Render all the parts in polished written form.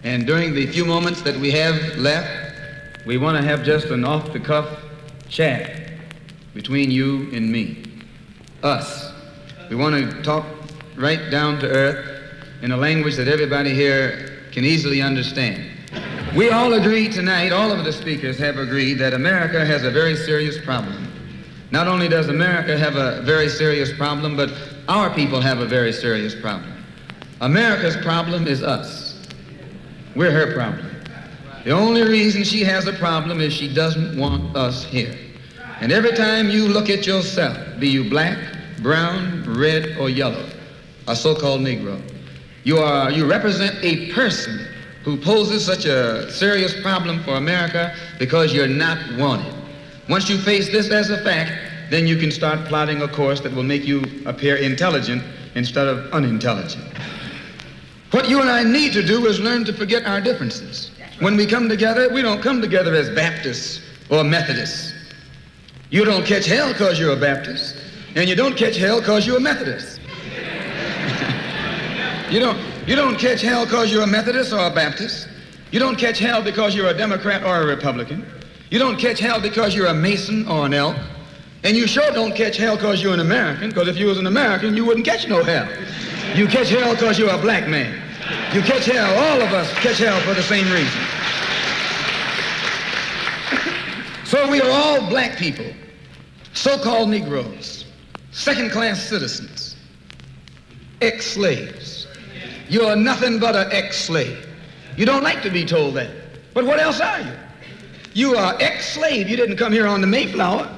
And during the few moments that we have left, we want to have just an off-the-cuff chat between you and me, us. We want to talk right down to earth in a language that everybody here can easily understand. We all agree tonight, all of the speakers have agreed that America has a very serious problem. Not only does America have a very serious problem, but our people have a very serious problem. America's problem is us. We're her problem. The only reason she has a problem is she doesn't want us here. And every time you look at yourself, be you black, brown, red, or yellow, a so-called Negro, you represent a person who poses such a serious problem for America because you're not wanted. Once you face this as a fact, then you can start plotting a course that will make you appear intelligent instead of unintelligent. What you and I need to do is learn to forget our differences. When we come together, we don't come together as Baptists or Methodists. You don't catch hell because you're a Baptist, and you don't catch hell because you're a Methodist. You don't catch hell because you're a Methodist or a Baptist. You don't catch hell because you're a Democrat or a Republican. You don't catch hell because you're a Mason or an Elk. And you sure don't catch hell because you're an American, because if you was an American, you wouldn't catch no hell. You catch hell because you're a black man. You catch hell, all of us catch hell for the same reason. So we are all black people, so-called Negroes, second-class citizens, ex-slaves. You are nothing but an ex-slave. You don't like to be told that. But what else are you? You are ex-slave. You didn't come here on the Mayflower.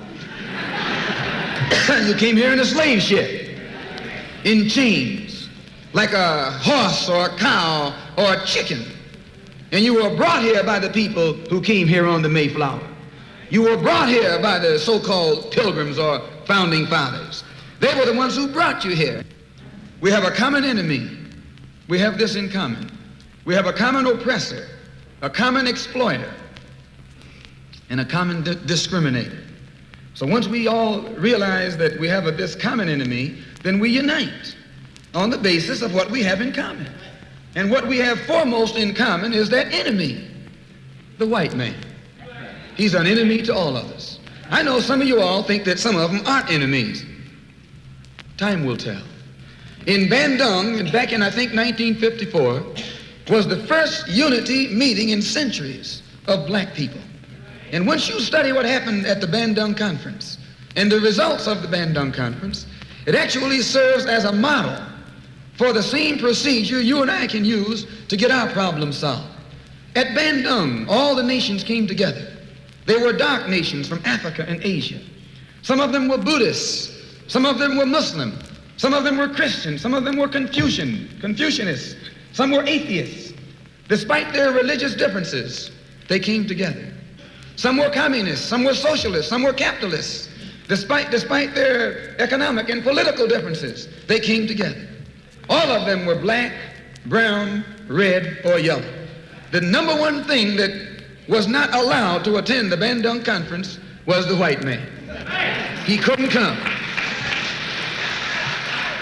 You came here in a slave ship, in chains, like a horse or a cow or a chicken. And you were brought here by the people who came here on the Mayflower. You were brought here by the so-called pilgrims or founding fathers. They were the ones who brought you here. We have a common enemy. We have this in common. We have a common oppressor, a common exploiter, and a common discriminator. So once we all realize that we have this common enemy, then we unite on the basis of what we have in common. And what we have foremost in common is that enemy, the white man. He's an enemy to all of us. I know some of you all think that some of them aren't enemies. Time will tell. In Bandung, back in I think 1954, was the first unity meeting in centuries of black people. And once you study what happened at the Bandung Conference and the results of the Bandung Conference, it actually serves as a model for the same procedure you and I can use to get our problems solved. At Bandung, all the nations came together. They were dark nations from Africa and Asia. Some of them were Buddhists. Some of them were Muslim. Some of them were Christian. Some of them were Confucianists. Some were atheists. Despite their religious differences, they came together. Some were communists, some were socialists, some were capitalists. Despite their economic and political differences, they came together. All of them were black, brown, red, or yellow. The number one thing that was not allowed to attend the Bandung Conference was the white man. He couldn't come.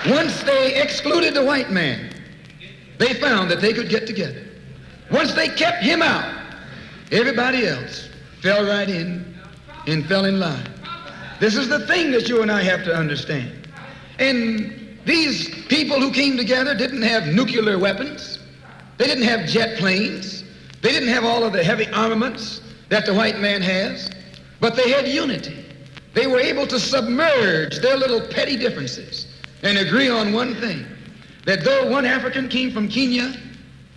Once they excluded the white man, they found that they could get together. Once they kept him out, everybody else fell right in and fell in line. This is the thing that you and I have to understand. And these people who came together didn't have nuclear weapons. They didn't have jet planes. They didn't have all of the heavy armaments that the white man has. But they had unity. They were able to submerge their little petty differences and agree on one thing, that though one African came from Kenya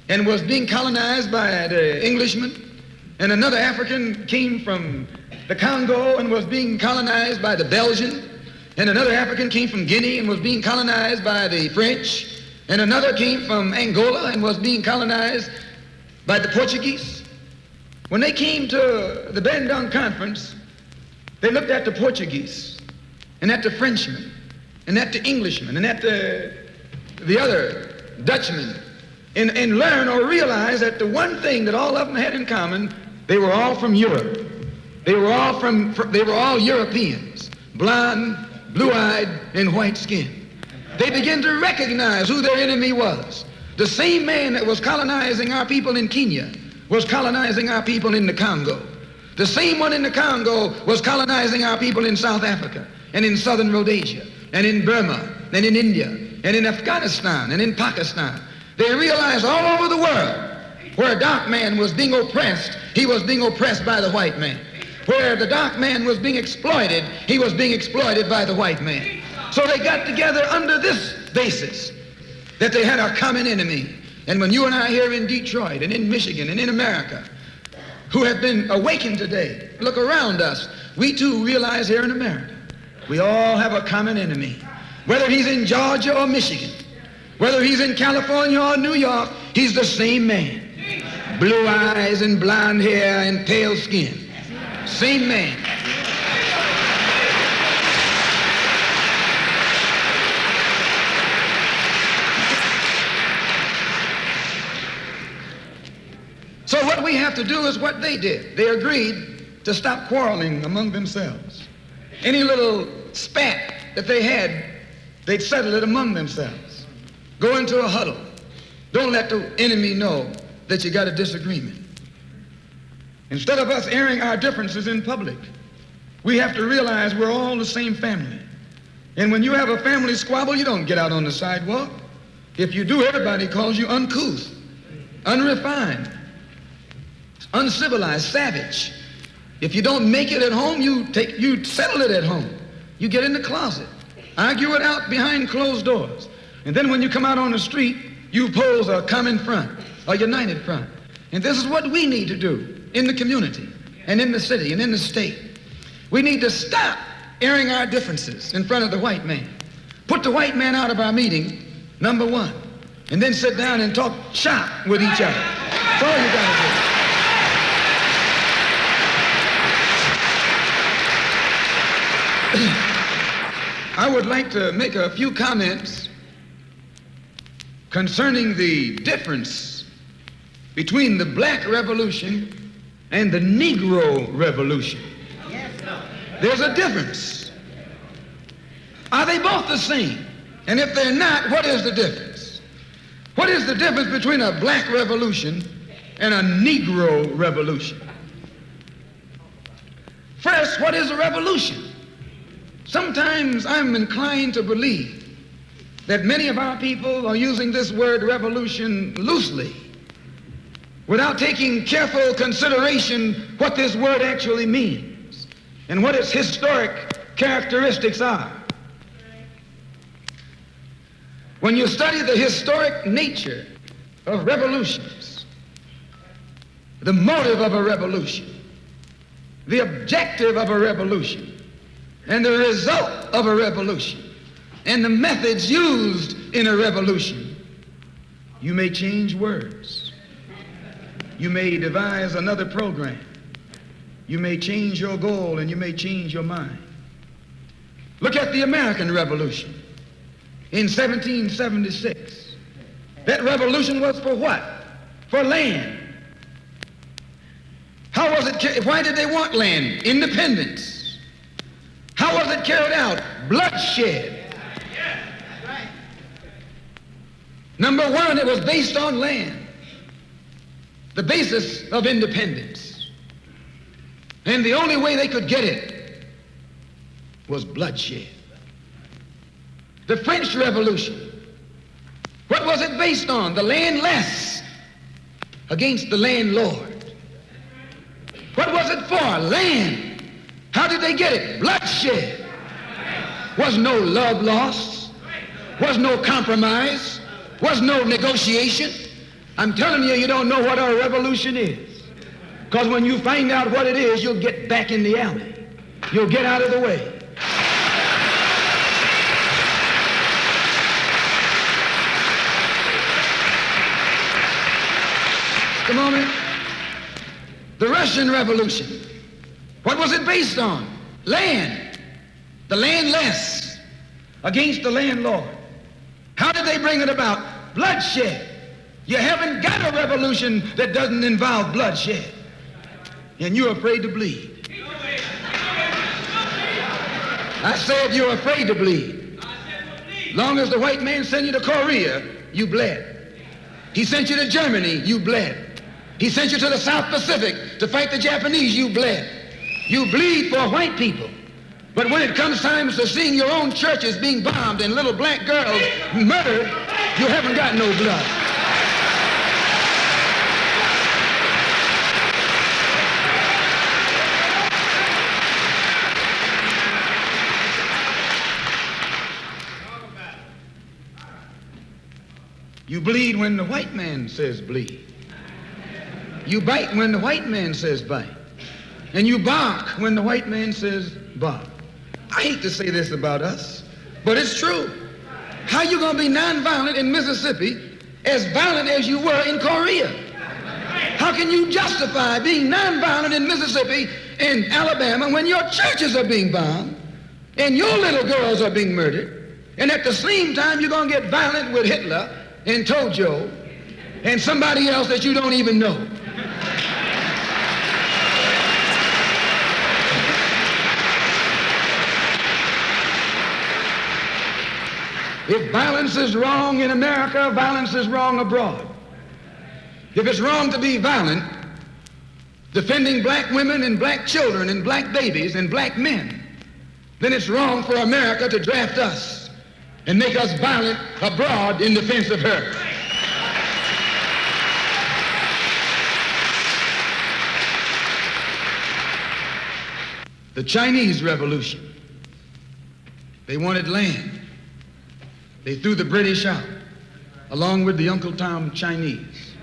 and was being colonized by the Englishmen, and another African came from the Congo and was being colonized by the Belgian, and another African came from Guinea and was being colonized by the French, and another came from Angola and was being colonized by the Portuguese. When they came to the Bandung Conference, they looked at the Portuguese and at the Frenchmen and at the Englishmen and at the other Dutchmen and learn or realize that the one thing that all of them had in common, they were all from Europe. They were all Europeans, blonde, blue-eyed, and white-skinned. They began to recognize who their enemy was. The same man that was colonizing our people in Kenya was colonizing our people in the Congo. The same one in the Congo was colonizing our people in South Africa and in southern Rhodesia and in Burma and in India and in Afghanistan and in Pakistan. They realized all over the world where a dark man was being oppressed, he was being oppressed by the white man. Where the dark man was being exploited, he was being exploited by the white man. So they got together under this basis that they had a common enemy. And when you and I here in Detroit and in Michigan and in America who have been awakened today, look around us, we too realize here in America, we all have a common enemy. Whether he's in Georgia or Michigan, whether he's in California or New York, he's the same man. Blue eyes and blonde hair and pale skin. Same man. So what we have to do is what they did. They agreed to stop quarreling among themselves. Any little spat that they had, they'd settle it among themselves. Go into a huddle. Don't let the enemy know that you got a disagreement. Instead of us airing our differences in public, we have to realize we're all the same family. And when you have a family squabble, you don't get out on the sidewalk. If you do, everybody calls you uncouth, unrefined, uncivilized, savage. If you don't make it at home, you settle it at home. You get in the closet, argue it out behind closed doors. And then when you come out on the street, you pose a common front, a united front. And this is what we need to do in the community and in the city and in the state. We need to stop airing our differences in front of the white man. Put the white man out of our meeting, number one, and then sit down and talk shop with each other. That's all you got to do. I would like to make a few comments concerning the difference between the Black Revolution and the Negro Revolution. There's a difference. Are they both the same? And if they're not, what is the difference? What is the difference between a Black Revolution and a Negro Revolution? First, what is a revolution? Sometimes I'm inclined to believe that many of our people are using this word revolution loosely, without taking careful consideration what this word actually means and what its historic characteristics are. When you study the historic nature of revolutions, the motive of a revolution, the objective of a revolution, and the result of a revolution, and the methods used in a revolution, you may change words. You may devise another program. You may change your goal and you may change your mind. Look at the American Revolution in 1776. That revolution was for what? For land. How was it? Why did they want land? Independence. How was it carried out? Bloodshed. Number one, it was based on land. The basis of independence. And the only way they could get it was bloodshed. The French Revolution, what was it based on? The landless against the landlord. What was it for? Land. How did they get it? Bloodshed. Was no love lost. Was no compromise. Was no negotiation. I'm telling you, you don't know what a revolution is. Because when you find out what it is, you'll get back in the alley. You'll get out of the way. Just a moment. The Russian Revolution. What was it based on? Land. The landless against the landlord. How did they bring it about? Bloodshed. You haven't got a revolution that doesn't involve bloodshed. And you're afraid to bleed. I said you're afraid to bleed. Long as the white man sent you to Korea, you bled. He sent you to Germany, you bled. He sent you to the South Pacific to fight the Japanese, you bled. You bleed for white people. But when it comes time to seeing your own churches being bombed and little black girls murdered, you haven't got no blood. You bleed when the white man says bleed. You bite when the white man says bite. And you bark when the white man says bark. I hate to say this about us, but it's true. How you gonna be nonviolent in Mississippi as violent as you were in Korea? How can you justify being nonviolent in Mississippi and Alabama when your churches are being bombed and your little girls are being murdered, and at the same time you're gonna get violent with Hitler and Tojo and somebody else that you don't even know? If violence is wrong in America, violence is wrong abroad. If it's wrong to be violent, defending black women and black children and black babies and black men, then it's wrong for America to draft us and make us violent abroad in defense of her. The Chinese Revolution, they wanted land. They threw the British out, along with the Uncle Tom Chinese.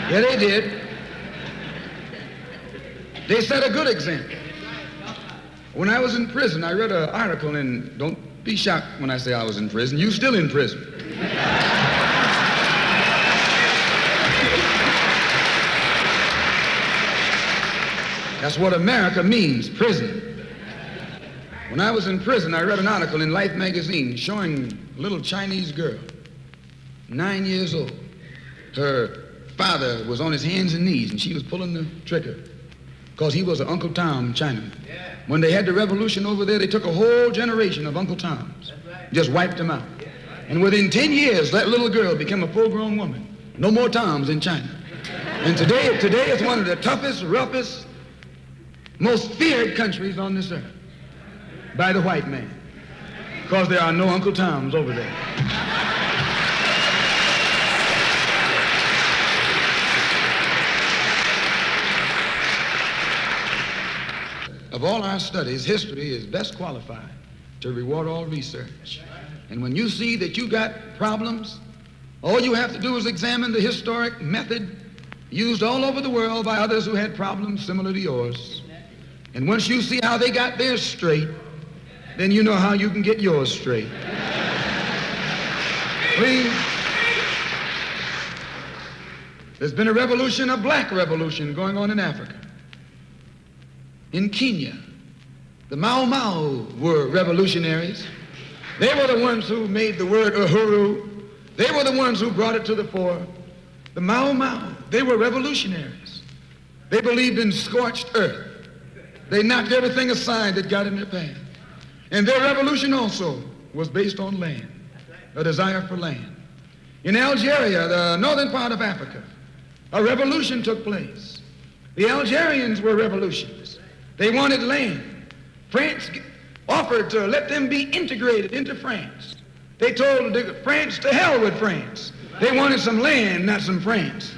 Yeah, they did. They set a good example. When I was in prison, I read an article, and don't be shocked when I say I was in prison. You're still in prison. That's what America means, prison. When I was in prison, I read an article in Life magazine showing a little Chinese girl, 9 years old. Her father was on his hands and knees, and she was pulling the trigger because he was an Uncle Tom Chinaman. Yeah. When they had the revolution over there, they took a whole generation of Uncle Toms, just wiped them out. And within 10 years, that little girl became a full-grown woman. No more Toms in China. And today it's one of the toughest, roughest, most feared countries on this earth by the white man, because there are no Uncle Toms over there. Of all our studies, history is best qualified to reward all research. And when you see that you got problems, all you have to do is examine the historic method used all over the world by others who had problems similar to yours. And once you see how they got theirs straight, then you know how you can get yours straight. Please. There's been a revolution, a black revolution going on in Africa. In Kenya, the Mau Mau were revolutionaries. They were the ones who made the word uhuru. They were the ones who brought it to the fore. The Mau Mau, they were revolutionaries. They believed in scorched earth. They knocked everything aside that got in their path. And their revolution also was based on land, a desire for land. In Algeria, the northern part of Africa, a revolution took place. The Algerians were revolutionists. They wanted land. France offered to let them be integrated into France. They told France to hell with France. They wanted some land, not some France.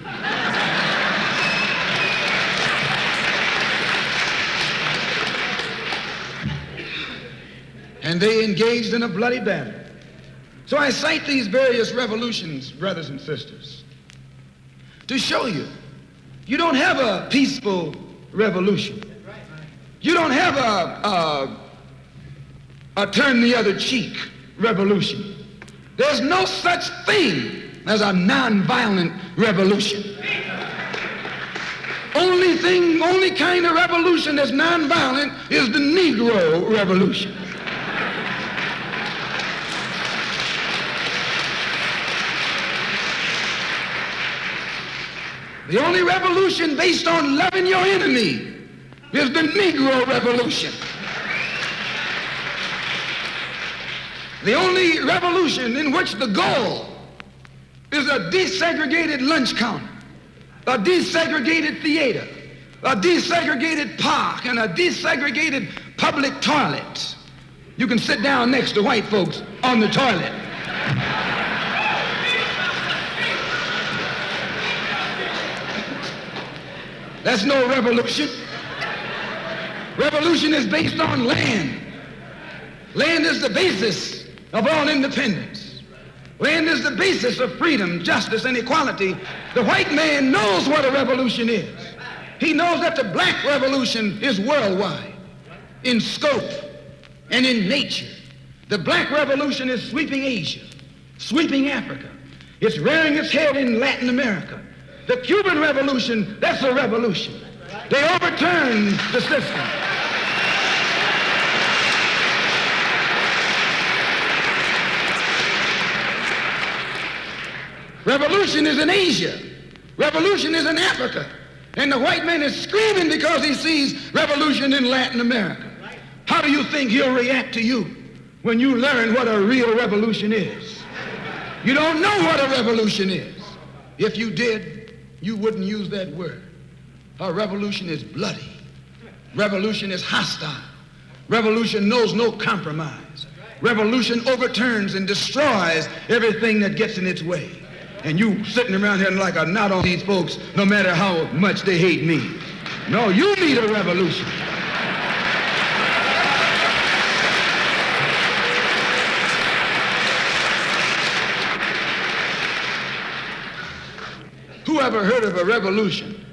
And they engaged in a bloody battle. So I cite these various revolutions, brothers and sisters, to show you, you don't have a peaceful revolution. You don't have a turn the other cheek revolution. There's no such thing as a nonviolent revolution. Only kind of revolution that's nonviolent is the Negro revolution. The only revolution based on loving your enemy is the Negro revolution. The only revolution in which the goal is a desegregated lunch counter, a desegregated theater, a desegregated park, and a desegregated public toilet. You can sit down next to white folks on the toilet. That's no revolution. Revolution is based on land. Land is the basis of all independence. Land is the basis of freedom, justice, and equality. The white man knows what a revolution is. He knows that the black revolution is worldwide in scope and in nature. The black revolution is sweeping Asia, sweeping Africa. It's rearing its head in Latin America. The Cuban Revolution, that's a revolution. They overturned the system. Revolution is in Asia. Revolution is in Africa. And the white man is screaming because he sees revolution in Latin America. How do you think he'll react to you when you learn what a real revolution is? You don't know what a revolution is. If you did, you wouldn't use that word. A revolution is bloody. Revolution is hostile. Revolution knows no compromise. Revolution overturns and destroys everything that gets in its way. And you sitting around here like a knot on these folks, no matter how much they hate me. No, you need a revolution. Who ever heard of a revolution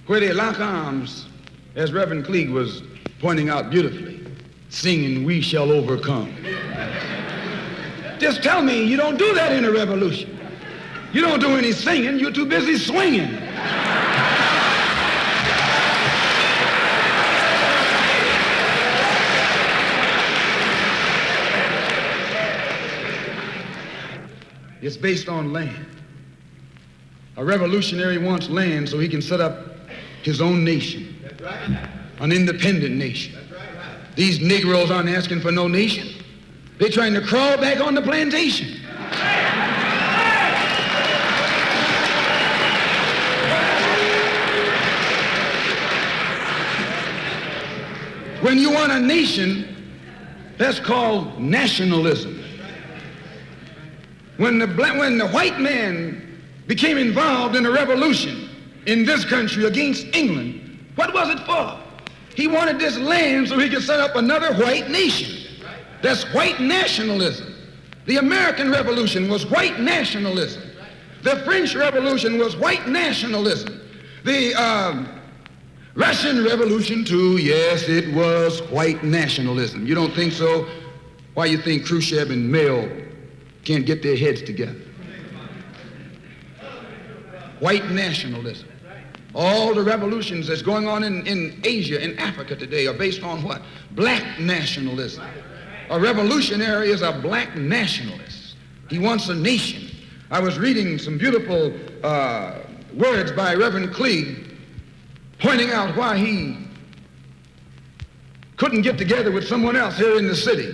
where they lock arms, as Reverend Cleage was pointing out beautifully, singing, "We shall overcome"? Just tell me you don't do that in a revolution. You don't do any singing, you're too busy swinging. It's based on land. A revolutionary wants land so he can set up his own nation, an independent nation. These Negroes aren't asking for no nation. They're trying to crawl back on the plantation. When you want a nation, that's called nationalism. When the white man became involved in a revolution in this country against England, what was it for? He wanted this land so he could set up another white nation. That's white nationalism. The American Revolution was white nationalism. The French Revolution was white nationalism. The Russian Revolution, too, yes, it was white nationalism. You don't think so? Why you think Khrushchev and Mao can't get their heads together? White nationalism. All the revolutions that's going on in Asia, in Africa today are based on what? Black nationalism. A revolutionary is a black nationalist. He wants a nation. I was reading some beautiful words by Reverend Cleage pointing out why he couldn't get together with someone else here in the city.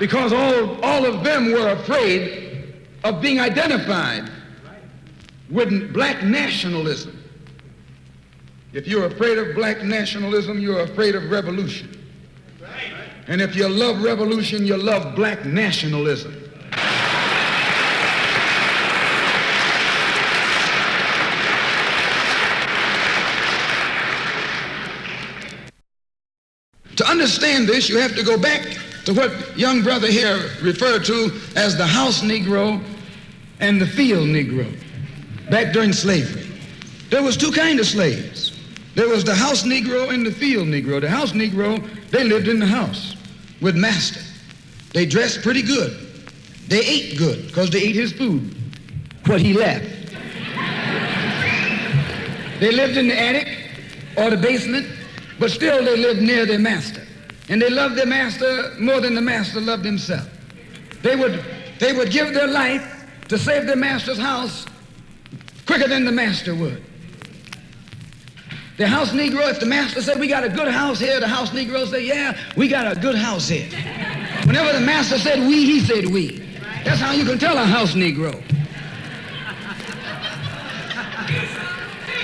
Because all of them were afraid of being identified with black nationalism. If you're afraid of black nationalism, you're afraid of revolution. And if you love revolution, you love black nationalism. To understand this, you have to go back to what young brother here referred to as the house Negro and the field Negro. Back during slavery, there was two kinds of slaves. There was the house Negro and the field Negro. The house Negro, they lived in the house with master. They dressed pretty good. They ate good because they ate his food, what he left. They lived in the attic or the basement, but still they lived near their master. And they loved their master more than the master loved himself. They would give their life to save their master's house quicker than the master would. The house Negro, if the master said, we got a good house here, the house Negro said, yeah, we got a good house here. Whenever the master said we, he said we. That's how you can tell a house Negro.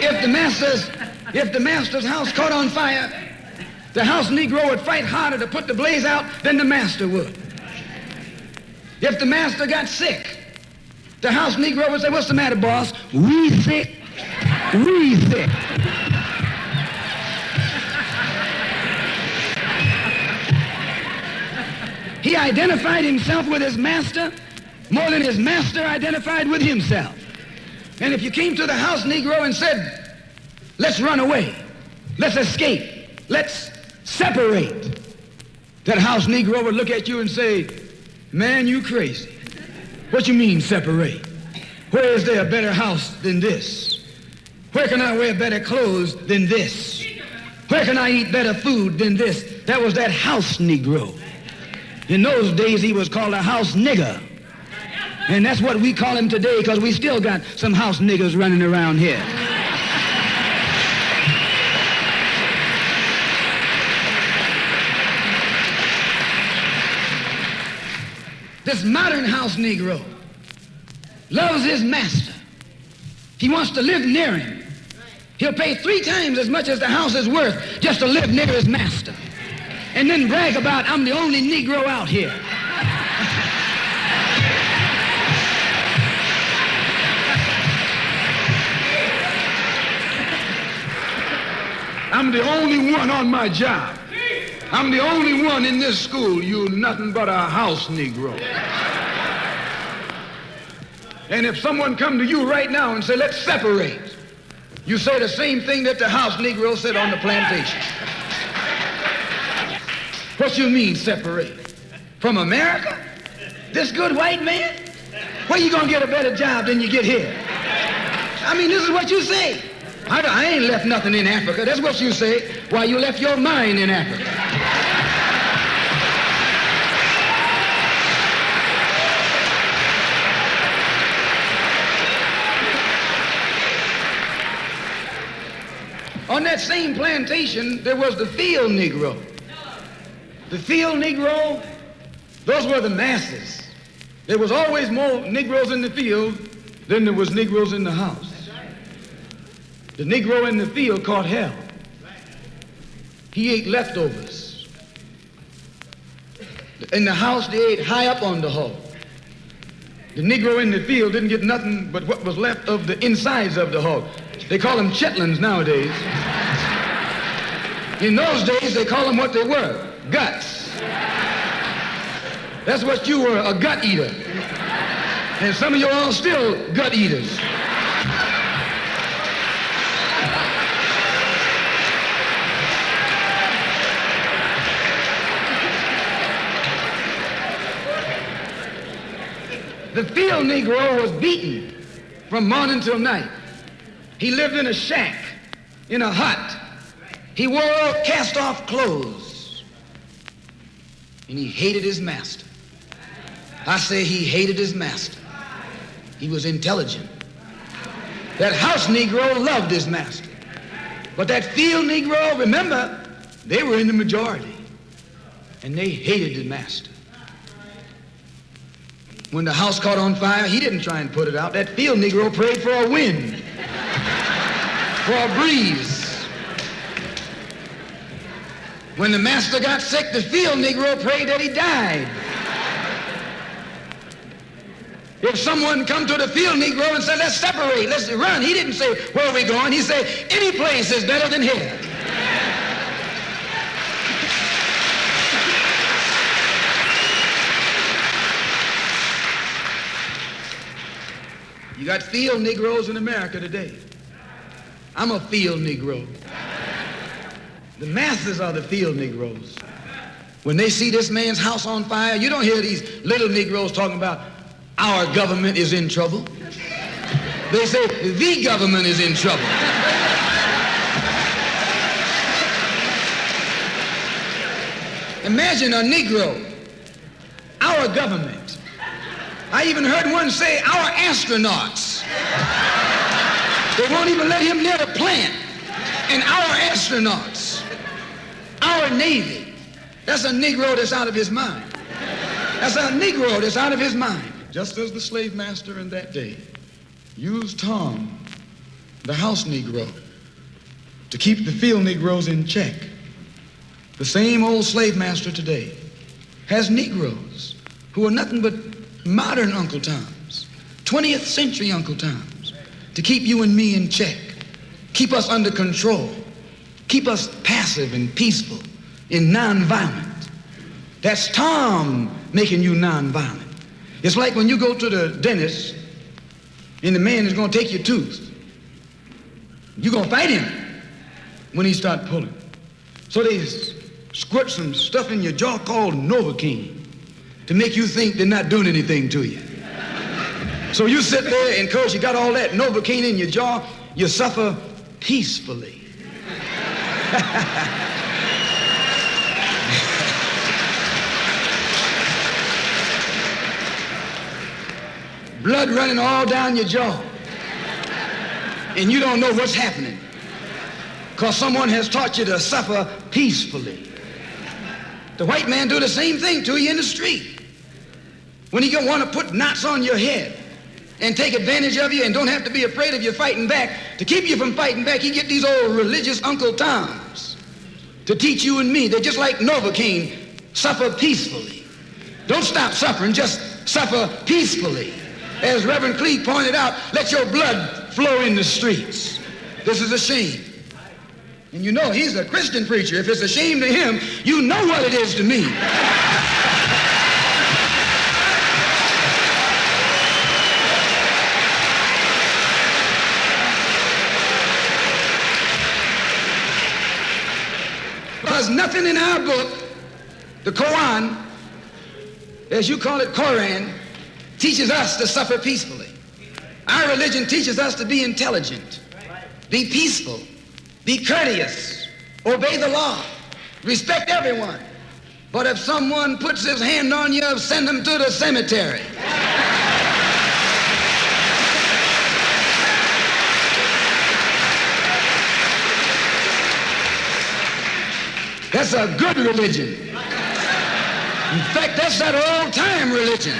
If the master's house caught on fire, the house Negro would fight harder to put the blaze out than the master would. If the master got sick, the house Negro would say, what's the matter, boss? We sick. We sick. He identified himself with his master more than his master identified with himself. And if you came to the house Negro and said, let's run away, let's escape, let's separate, that house Negro would look at you and say, man, you crazy. What you mean separate? Where is there a better house than this? Where can I wear better clothes than this? Where can I eat better food than this? That was that house Negro. In those days, he was called a house nigger. And that's what we call him today, because we still got some house niggers running around here. This modern house Negro loves his master. He wants to live near him. He'll pay 3 times as much as the house is worth just to live near his master. And then brag about, I'm the only Negro out here. I'm the only one on my job. I'm the only one in this school. You're nothing but a house Negro. And if someone come to you right now and say, let's separate, you say the same thing that the house Negro said on the plantation. What you mean separate? From America? This good white man? Where you gonna get a better job than you get here? I mean, this is what you say. I ain't left nothing in Africa. That's what you say. Why, you left your mind in Africa. On that same plantation, there was the field Negro. The field Negro, those were the masses. There was always more Negroes in the field than there was Negroes in the house. The Negro in the field caught hell. He ate leftovers. In the house, they ate high up on the hog. The Negro in the field didn't get nothing but what was left of the insides of the hog. They call them chitlins nowadays. In those days, they call them what they were. Guts. That's what you were, a gut eater. And some of you all still gut eaters. The field Negro was beaten from morning till night. He lived in a shack, in a hut. He wore cast-off clothes. And he hated his master. I say he hated his master. He was intelligent. That house Negro loved his master. But that field Negro, remember, they were in the majority. And they hated the master. When the house caught on fire, he didn't try and put it out. That field Negro prayed for a wind, for a breeze. When the master got sick, the field Negro prayed that he died. If someone come to the field Negro and said, let's separate, let's run, he didn't say, where are we going? He said, any place is better than here. You got field Negroes in America today. I'm a field Negro. The masses are the field Negroes. When they see this man's house on fire, you don't hear these little Negroes talking about our government is in trouble. They say the government is in trouble. Imagine a Negro, our government. I even heard one say, our astronauts. They won't even let him near the plant. And our astronauts, our Navy, that's a Negro that's out of his mind. That's a Negro that's out of his mind. Just as the slave master in that day used Tom, the house Negro, to keep the field Negroes in check, the same old slave master today has Negroes who are nothing but modern Uncle Toms, 20th century Uncle Toms, to keep you and me in check, keep us under control, keep us passive and peaceful and nonviolent. That's Tom making you nonviolent. It's like when you go to the dentist and the man is going to take your tooth. You're going to fight him when he start pulling. So they squirt some stuff in your jaw called Novocaine to make you think they're not doing anything to you. So you sit there, and because you got all that Novocaine in your jaw, you suffer peacefully. Blood running all down your jaw. And you don't know what's happening because someone has taught you to suffer peacefully. The white man do the same thing to you in the street. When he want to put knots on your head and take advantage of you and don't have to be afraid of you fighting back, to keep you from fighting back, he get these old religious Uncle Toms to teach you and me. They're just like Novocaine, suffer peacefully. Don't stop suffering, just suffer peacefully. As Reverend Cleave pointed out, let your blood flow in the streets. This is a shame. And you know he's a Christian preacher. If it's a shame to him, you know what it is to me. Because nothing in our book, the Quran, as you call it, Quran, teaches us to suffer peacefully. Our religion teaches us to be intelligent, be peaceful, be courteous, obey the law, respect everyone. But if someone puts his hand on you, send him to the cemetery. That's a good religion. In fact, that's that old-time religion.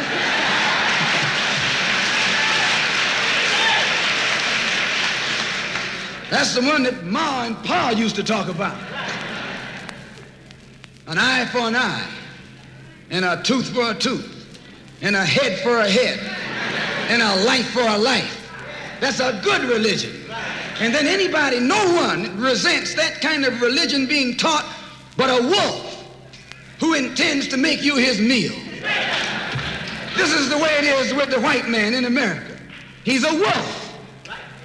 That's the one that Ma and Pa used to talk about. An eye for an eye, and a tooth for a tooth, and a head for a head, and a life for a life. That's a good religion. And then anybody, no one resents that kind of religion being taught but a wolf who intends to make you his meal. This is the way it is with the white man in America. He's a wolf,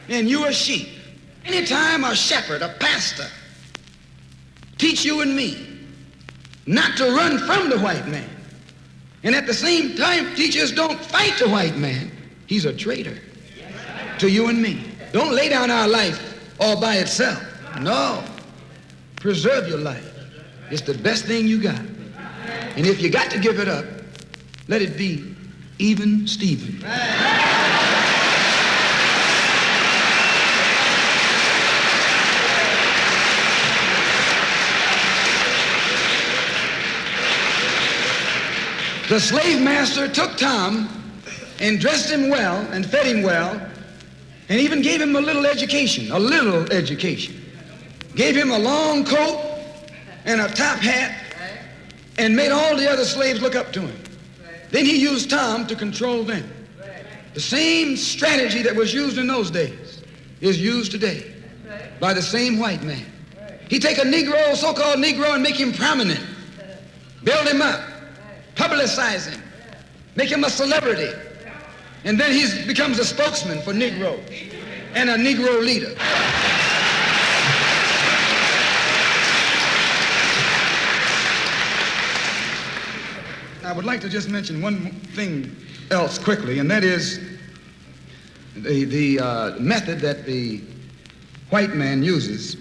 and you a sheep. Anytime a shepherd, a pastor, teach you and me not to run from the white man, and at the same time teach us don't fight the white man, he's a traitor to you and me. Don't lay down our life all by itself. No. Preserve your life. It's the best thing you got. And if you got to give it up, let it be even Stephen. The slave master took Tom and dressed him well and fed him well and even gave him a little education. Gave him a long coat and a top hat and made all the other slaves look up to him. Then he used Tom to control them. The same strategy that was used in those days is used today by the same white man. He take a Negro, so-called Negro, and make him prominent, build him up, publicize him, make him a celebrity, and then he becomes a spokesman for Negroes and a Negro leader. I would like to just mention one thing else quickly, and that is the method that the white man uses,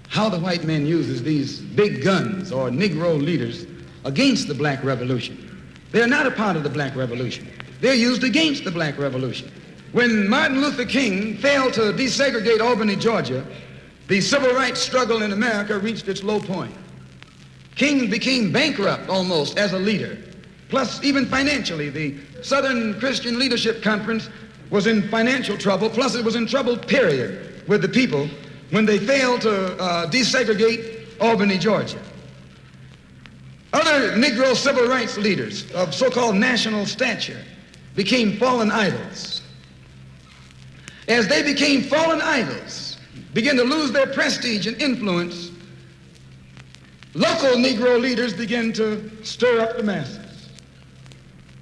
how the white man uses these big guns or Negro leaders against the black revolution. They're not a part of the black revolution. They're used against the black revolution. When Martin Luther King failed to desegregate Albany, Georgia, the civil rights struggle in America reached its low point. King became bankrupt almost as a leader. Plus, even financially, the Southern Christian Leadership Conference was in financial trouble. Plus, it was in trouble, period, with the people when they failed to desegregate Albany, Georgia. Other Negro civil rights leaders of so-called national stature became fallen idols. As they became fallen idols, began to lose their prestige and influence, local Negro leaders began to stir up the masses.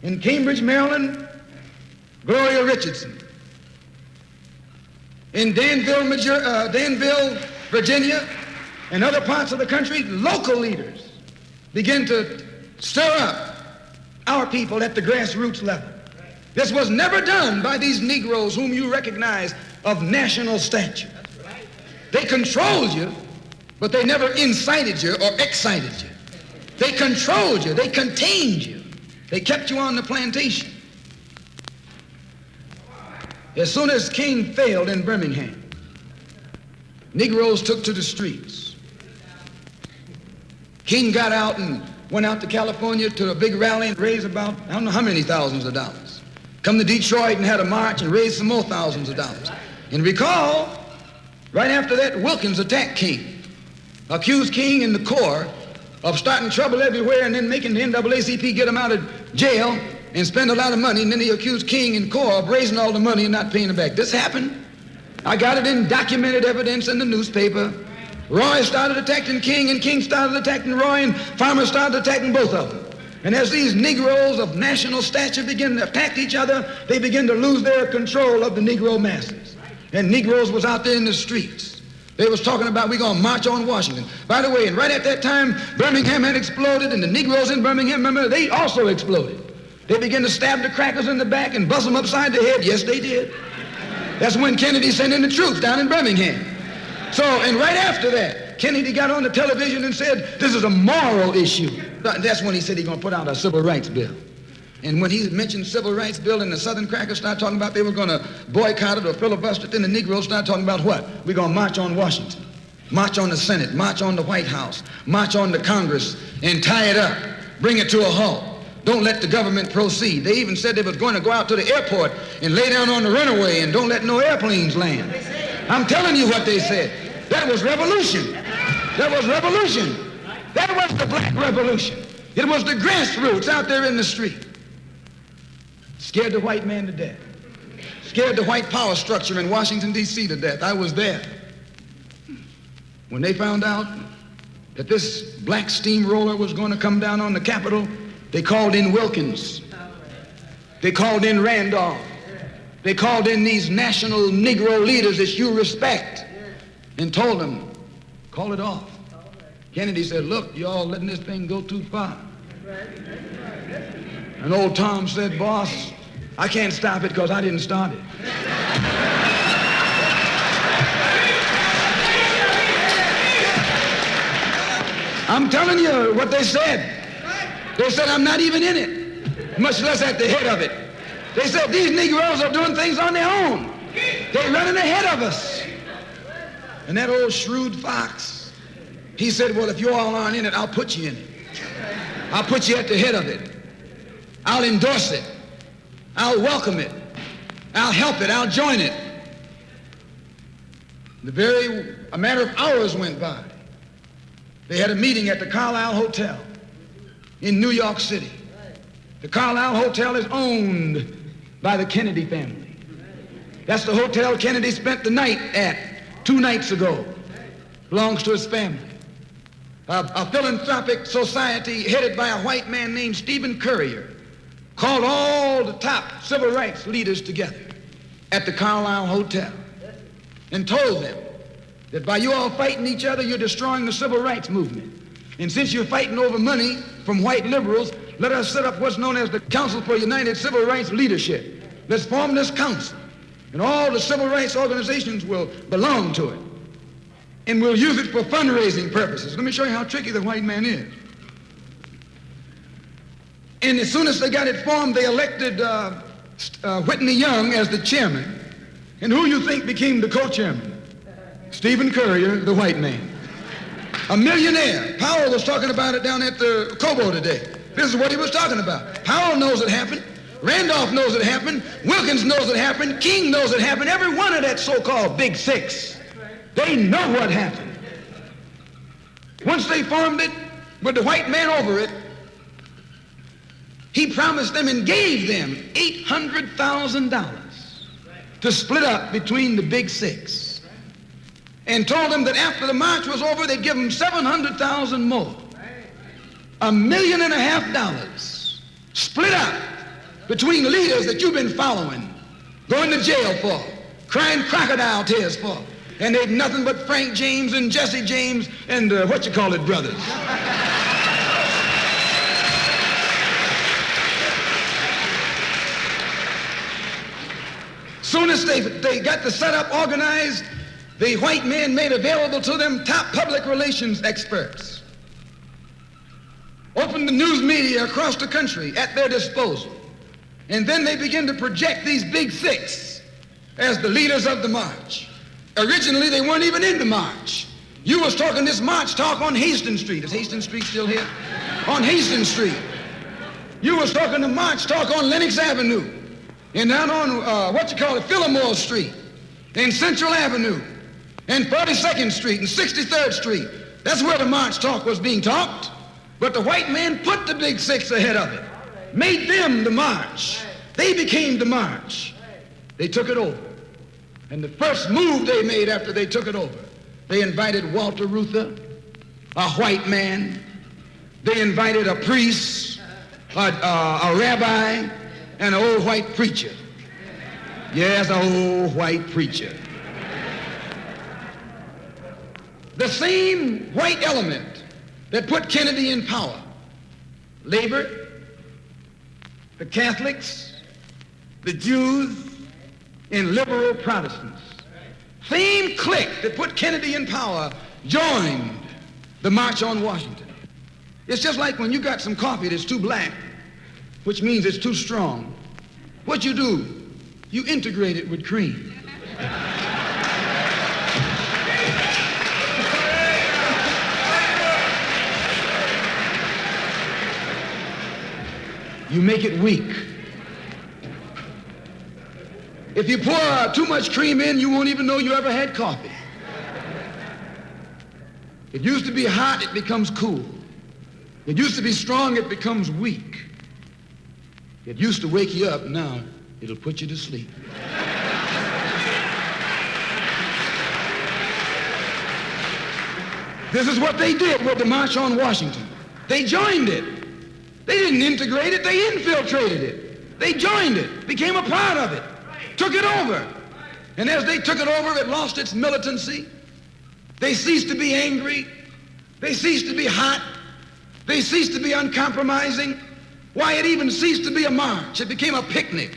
In Cambridge, Maryland, Gloria Richardson. In Danville, Virginia, and other parts of the country, local leaders began to stir up our people at the grassroots level. This was never done by these Negroes whom you recognize of national stature. They controlled you, but they never incited you or excited you. They controlled you, they contained you. They kept you on the plantation. As soon as King failed in Birmingham, Negroes took to the streets. King got out and went out to California to a big rally and raised about, I don't know how many thousands of dollars. Come to Detroit and had a march and raised some more thousands of dollars. And recall, right after that, Wilkins attacked King, accused King and the Corps of starting trouble everywhere and then making the NAACP get him out of jail and spend a lot of money, and then he accused King and Corps of raising all the money and not paying it back. This happened. I got it in documented evidence in the newspaper. Roy started attacking King, and King started attacking Roy, and Farmer started attacking both of them. And as these Negroes of national stature began to attack each other, they began to lose their control of the Negro masses. And Negroes was out there in the streets. They was talking about, we're going to march on Washington. By the way, and right at that time, Birmingham had exploded, and the Negroes in Birmingham, remember, they also exploded. They began to stab the crackers in the back and bust them upside the head. Yes, they did. That's when Kennedy sent in the troops down in Birmingham. So, and right after that, Kennedy got on the television and said, this is a moral issue. That's when he said he's going to put out a civil rights bill. And when he mentioned civil rights bill and the Southern crackers started talking about they were going to boycott it or filibuster it, then the Negroes started talking about what? We're going to march on Washington, march on the Senate, march on the White House, march on the Congress, and tie it up, bring it to a halt. Don't let the government proceed. They even said they was going to go out to the airport and lay down on the runway and don't let no airplanes land. I'm telling you what they said. That was revolution. That was revolution. That was the black revolution. It was the grassroots out there in the street. Scared the white man to death. Scared the white power structure in Washington, D.C. to death. I was there. When they found out that this black steamroller was going to come down on the Capitol, they called in Wilkins. They called in Randolph. They called in these national Negro leaders that you respect and told them, call it off. Kennedy said, look, y'all letting this thing go too far. And old Tom said, boss, I can't stop it because I didn't start it. I'm telling you what they said. They said, I'm not even in it, much less at the head of it. They said, these Negroes are doing things on their own. They're running ahead of us. And that old shrewd fox, he said, well, if you all aren't in it, I'll put you in it. I'll put you at the head of it. I'll endorse it. I'll welcome it. I'll help it. I'll join it. A matter of hours went by. They had a meeting at the Carlisle Hotel in New York City. The Carlisle Hotel is owned by the Kennedy family. That's the hotel Kennedy spent the night at 2 nights ago. Belongs to his family. A philanthropic society headed by a white man named Stephen Currier called all the top civil rights leaders together at the Carlisle Hotel and told them that by you all fighting each other, you're destroying the civil rights movement. And since you're fighting over money from white liberals, let us set up what's known as the Council for United Civil Rights Leadership. Let's form this council, and all the civil rights organizations will belong to it. And we'll use it for fundraising purposes. Let me show you how tricky the white man is. And as soon as they got it formed, they elected Whitney Young as the chairman. And who you think became the co-chairman? Stephen Currier, the white man. A millionaire. Powell was talking about it down at the Cobo today. This is what he was talking about. Powell knows it happened. Randolph knows it happened. Wilkins knows it happened. King knows it happened. Every one of that so-called Big Six. They know what happened. Once they formed it, with the white man over it, he promised them and gave them $800,000 to split up between the Big Six, and told them that after the march was over, they'd give them $700,000 more. $1.5 million split up between leaders that you've been following, going to jail for, crying crocodile tears for, and they've nothing but Frank James and Jesse James and brothers. Soon as they got the setup organized, the white men made available to them top public relations experts, opened the news media across the country at their disposal, and then they began to project these Big Six as the leaders of the march. Originally, they weren't even in the march. You was talking this march talk on Hastings Street. Is Hastings Street still here? On Hastings Street. You was talking the march talk on Lenox Avenue, and down on, Fillmore Street, and Central Avenue, and 42nd Street, and 63rd Street. That's where the march talk was being talked. But the white man put the Big Six ahead of it, made them the march. They became the march. They took it over. And the first move they made after they took it over, they invited Walter Reuther, a white man. They invited a priest, a rabbi, and an old white preacher. Yes, an old white preacher. The same white element that put Kennedy in power, labor, the Catholics, the Jews, and liberal Protestants. Same clique that put Kennedy in power joined the March on Washington. It's just like when you got some coffee that's too black, which means it's too strong. What you do, you integrate it with cream. You make it weak. If you pour too much cream in, you won't even know you ever had coffee. It used to be hot, it becomes cool. It used to be strong, it becomes weak. It used to wake you up, now it'll put you to sleep. This is what they did with the March on Washington. They joined it. They didn't integrate it, they infiltrated it. They joined it, became a part of it, took it over. And as they took it over, it lost its militancy. They ceased to be angry. They ceased to be hot. They ceased to be uncompromising. Why, it even ceased to be a march. It became a picnic,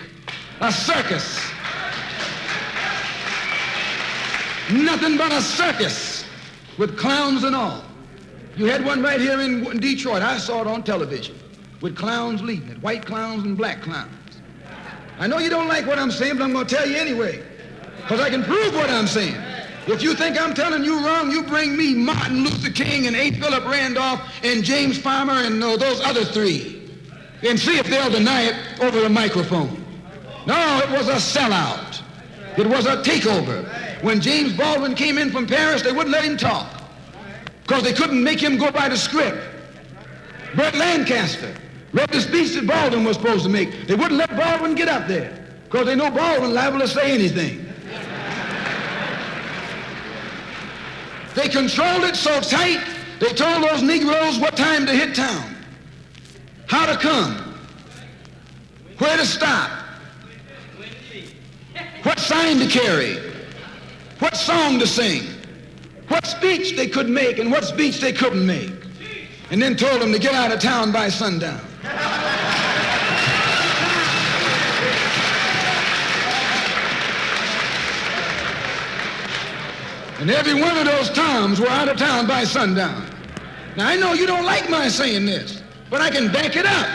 a circus. Nothing but a circus with clowns and all. You had one right here in Detroit. I saw it on television with clowns leading it, white clowns and black clowns. I know you don't like what I'm saying, but I'm going to tell you anyway, because I can prove what I'm saying. If you think I'm telling you wrong, you bring me Martin Luther King and A. Philip Randolph and James Farmer and those other three, and see if they'll deny it over the microphone. No, it was a sellout. It was a takeover. When James Baldwin came in from Paris, they wouldn't let him talk because they couldn't make him go by the script. Burt Lancaster read the speech that Baldwin was supposed to make. They wouldn't let Baldwin get up there because they know Baldwin liable to say anything. They controlled it so tight, they told those Negroes what time to hit town, how to come, where to stop, what sign to carry, what song to sing, what speech they could make and what speech they couldn't make, and then told them to get out of town by sundown. And every one of those Toms were out of town by sundown. Now, I know you don't like my saying this, but I can back it up.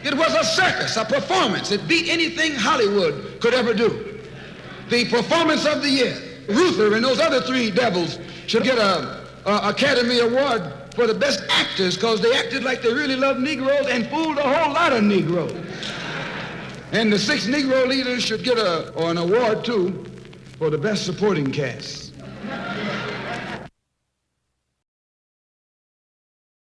It was a circus, a performance. It beat anything Hollywood could ever do. The performance of the year. Ruther and those other three devils should get a Academy Award for the best actors because they acted like they really loved Negroes and fooled a whole lot of Negroes. And the 6 Negro leaders should get an award, too, for the best supporting cast.